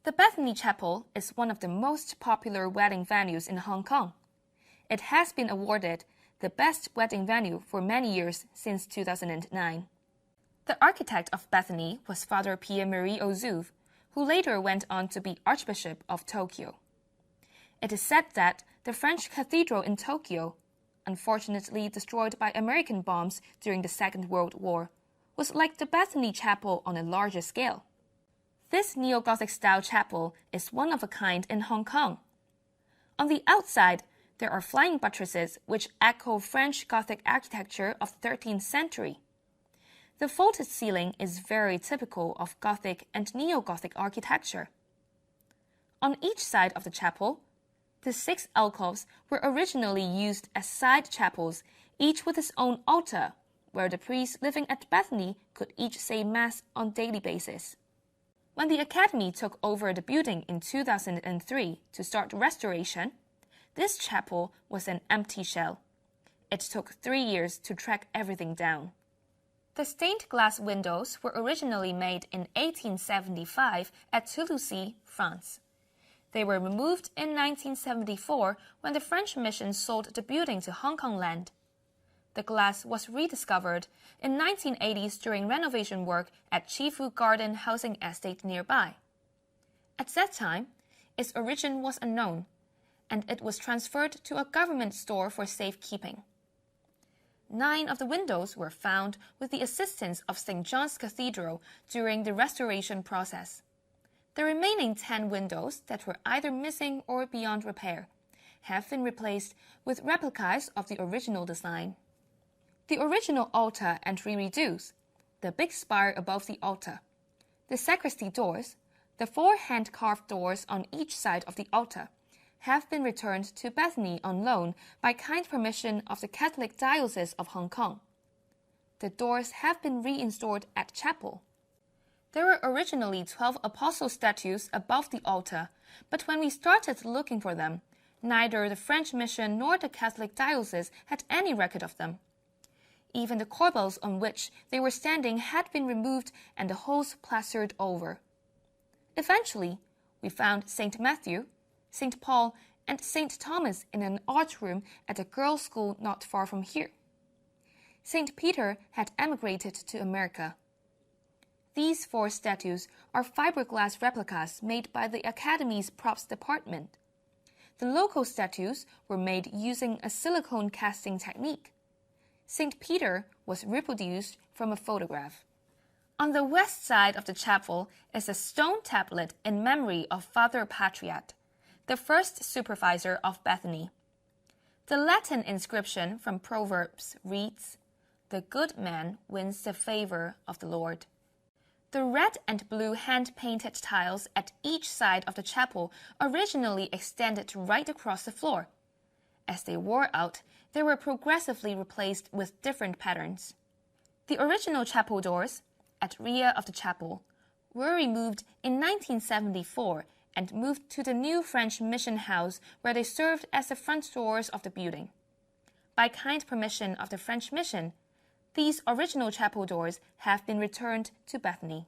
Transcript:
The Béthanie Chapel is one of the most popular wedding venues in Hong Kong. It has been awarded the best wedding venue for many years since 2009. The architect of Béthanie was Father Pierre-Marie Ozouf, who later went on to be Archbishop of Tokyo. It is said that the French cathedral in Tokyo, unfortunately destroyed by American bombs during the Second World War, was like the Béthanie Chapel on a larger scale. This neo-Gothic style chapel is one of a kind in Hong Kong. On the outside, there are flying buttresses which echo French Gothic architecture of the 13th century. The vaulted ceiling is very typical of Gothic and neo-Gothic architecture. On each side of the chapel, the 6 alcoves were originally used as side chapels, each with its own altar, where the priests living at Béthanie could each say Mass on a daily basis. When the Academy took over the building in 2003 to start restoration, this chapel was an empty shell. It took 3 years to track everything down. The stained glass windows were originally made in 1875 at Toulouse, France. They were removed in 1974 when the French mission sold the building to Hong Kong Land. The glass was rediscovered in 1980s during renovation work at Chifu Garden housing estate nearby. At that time, its origin was unknown, and it was transferred to a government store for safekeeping. 9 of the windows were found with the assistance of St. John's Cathedral during the restoration process. The remaining 10 windows that were either missing or beyond repair have been replaced with replicas of the original design. The original altar and re-redos, the big spire above the altar, the sacristy doors, the 4 hand-carved doors on each side of the altar, have been returned to Béthanie on loan by kind permission of the Catholic Diocese of Hong Kong. The doors have been reinstalled at chapel. There were originally 12 apostle statues above the altar, but when we started looking for them, neither the French mission nor the Catholic Diocese had any record of them. Even the corbels on which they were standing had been removed and the holes plastered over. Eventually, we found St. Matthew, St. Paul, and St. Thomas in an art room at a girls' school not far from here. St. Peter had emigrated to America. These 4 statues are fiberglass replicas made by the Academy's props department. The local statues were made using a silicone casting technique. St. Peter was reproduced from a photograph. On the west side of the chapel is a stone tablet in memory of Father Patriat, the first supervisor of Béthanie. The Latin inscription from Proverbs reads, "The good man wins the favor of the Lord." The red and blue hand-painted tiles at each side of the chapel originally extended right across the floor. As they wore out, they were progressively replaced with different patterns. The original chapel doors, at rear of the chapel, were removed in 1974 and moved to the new French mission house where they served as the front doors of the building. By kind permission of the French mission, these original chapel doors have been returned to Béthanie.